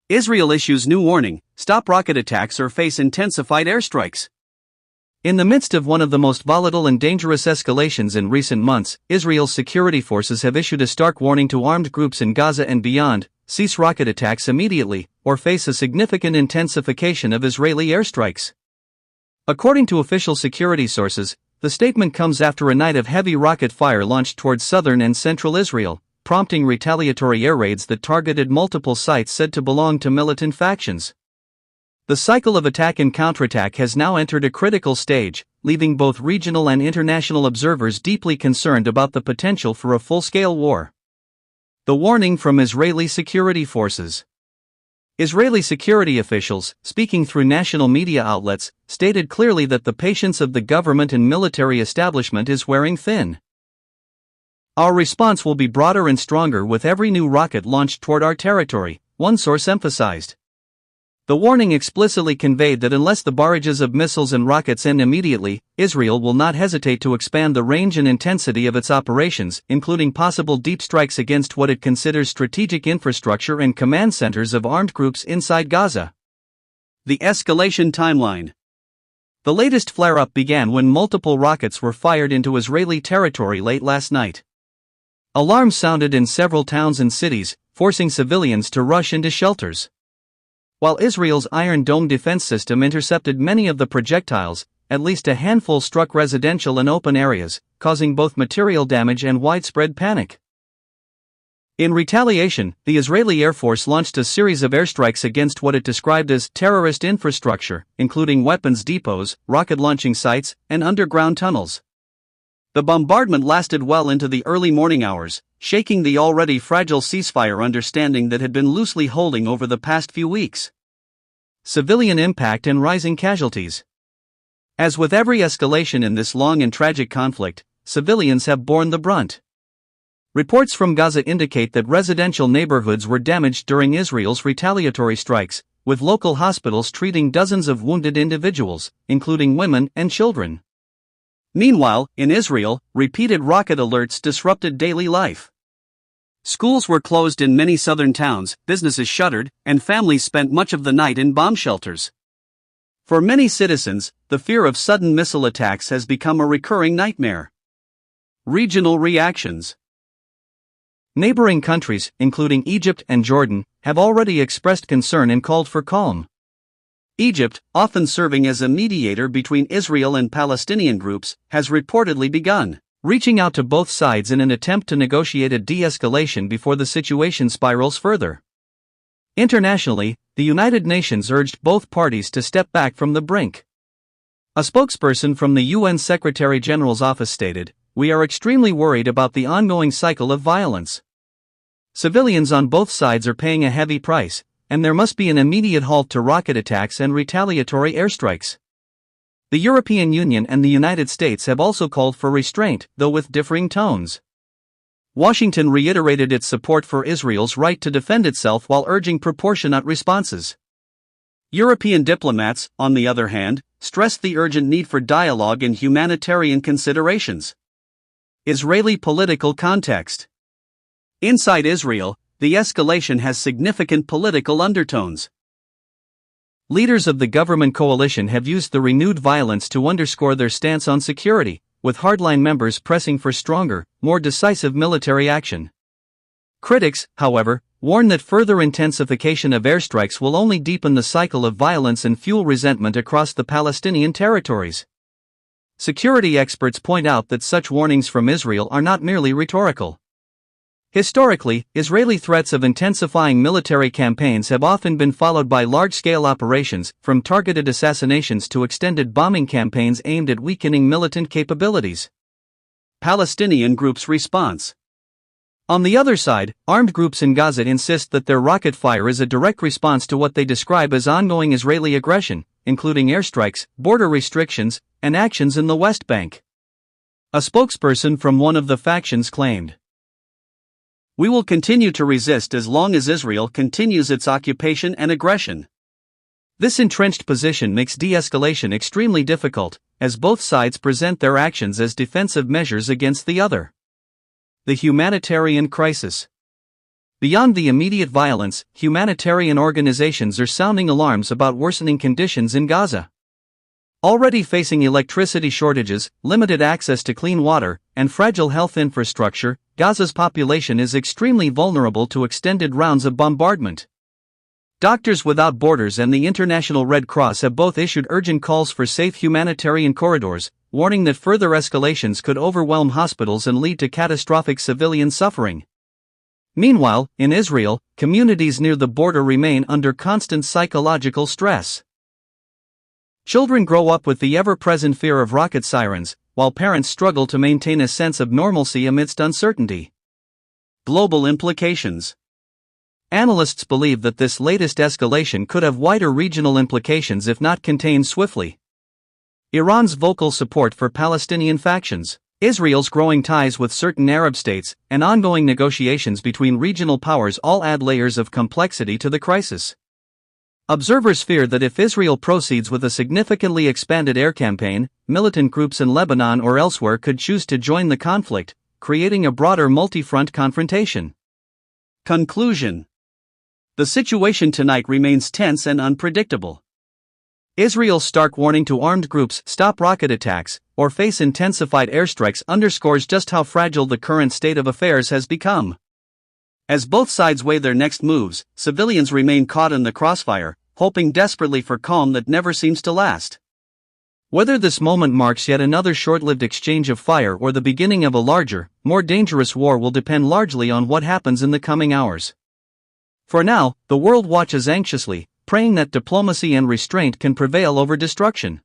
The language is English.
Israel issues new warning, stop rocket attacks or face intensified airstrikes. In the midst of one of the most volatile and dangerous escalations in recent months, Israel's security forces have issued a stark warning to armed groups in Gaza and beyond: cease rocket attacks immediately, or face a significant intensification of Israeli airstrikes. According to official security sources, the statement comes after a night of heavy rocket fire launched towards southern and central Israel, prompting retaliatory air raids that targeted multiple sites said to belong to militant factions. The cycle of attack and counterattack has now entered a critical stage, leaving both regional and international observers deeply concerned about the potential for a full-scale war. The warning from Israeli security forces. Israeli security officials, speaking through national media outlets, stated clearly that the patience of the government and military establishment is wearing thin. Our response will be broader and stronger with every new rocket launched toward our territory, one source emphasized. The warning explicitly conveyed that unless the barrages of missiles and rockets end immediately, Israel will not hesitate to expand the range and intensity of its operations, including possible deep strikes against what it considers strategic infrastructure and command centers of armed groups inside Gaza. The escalation timeline. The latest flare-up began when multiple rockets were fired into Israeli territory late last night. Alarms sounded in several towns and cities, forcing civilians to rush into shelters. While Israel's Iron Dome defense system intercepted many of the projectiles, at least a handful struck residential and open areas, causing both material damage and widespread panic. In retaliation, the Israeli Air Force launched a series of airstrikes against what it described as terrorist infrastructure, including weapons depots, rocket launching sites, and underground tunnels. The bombardment lasted well into the early morning hours, shaking the already fragile ceasefire understanding that had been loosely holding over the past few weeks. Civilian impact and rising casualties. As with every escalation in this long and tragic conflict, civilians have borne the brunt. Reports from Gaza indicate that residential neighborhoods were damaged during Israel's retaliatory strikes, with local hospitals treating dozens of wounded individuals, including women and children. Meanwhile, in Israel, repeated rocket alerts disrupted daily life. Schools were closed in many southern towns, businesses shuttered, and families spent much of the night in bomb shelters. For many citizens, the fear of sudden missile attacks has become a recurring nightmare. Regional reactions. Neighboring countries, including Egypt and Jordan, have already expressed concern and called for calm. Egypt, often serving as a mediator between Israel and Palestinian groups, has reportedly begun reaching out to both sides in an attempt to negotiate a de-escalation before the situation spirals further. Internationally, the United Nations urged both parties to step back from the brink. A spokesperson from the UN Secretary-General's office stated, "We are extremely worried about the ongoing cycle of violence. Civilians on both sides are paying a heavy price, and there must be an immediate halt to rocket attacks and retaliatory airstrikes." The European Union and the United States have also called for restraint, though with differing tones. Washington reiterated its support for Israel's right to defend itself while urging proportionate responses. European diplomats, on the other hand, stressed the urgent need for dialogue and humanitarian considerations. Israeli political context. Inside Israel, the escalation has significant political undertones. Leaders of the government coalition have used the renewed violence to underscore their stance on security, with hardline members pressing for stronger, more decisive military action. Critics, however, warn that further intensification of airstrikes will only deepen the cycle of violence and fuel resentment across the Palestinian territories. Security experts point out that such warnings from Israel are not merely rhetorical. Historically, Israeli threats of intensifying military campaigns have often been followed by large-scale operations, from targeted assassinations to extended bombing campaigns aimed at weakening militant capabilities. Palestinian groups' response. On the other side, armed groups in Gaza insist that their rocket fire is a direct response to what they describe as ongoing Israeli aggression, including airstrikes, border restrictions, and actions in the West Bank. A spokesperson from one of the factions claimed, "We will continue to resist as long as Israel continues its occupation and aggression." This entrenched position makes de-escalation extremely difficult, as both sides present their actions as defensive measures against the other. The humanitarian crisis. Beyond the immediate violence, humanitarian organizations are sounding alarms about worsening conditions in Gaza. Already facing electricity shortages, limited access to clean water, and fragile health infrastructure, Gaza's population is extremely vulnerable to extended rounds of bombardment. Doctors Without Borders and the International Red Cross have both issued urgent calls for safe humanitarian corridors, warning that further escalations could overwhelm hospitals and lead to catastrophic civilian suffering. Meanwhile, in Israel, communities near the border remain under constant psychological stress. Children grow up with the ever-present fear of rocket sirens, while parents struggle to maintain a sense of normalcy amidst uncertainty. Global implications. Analysts believe that this latest escalation could have wider regional implications if not contained swiftly. Iran's vocal support for Palestinian factions, Israel's growing ties with certain Arab states, and ongoing negotiations between regional powers all add layers of complexity to the crisis. Observers fear that if Israel proceeds with a significantly expanded air campaign, militant groups in Lebanon or elsewhere could choose to join the conflict, creating a broader multi-front confrontation. Conclusion. The situation tonight remains tense and unpredictable. Israel's stark warning to armed groups stop rocket attacks or face intensified airstrikes underscores just how fragile the current state of affairs has become. As both sides weigh their next moves, civilians remain caught in the crossfire, hoping desperately for calm that never seems to last. Whether this moment marks yet another short-lived exchange of fire or the beginning of a larger, more dangerous war will depend largely on what happens in the coming hours. For now, the world watches anxiously, praying that diplomacy and restraint can prevail over destruction.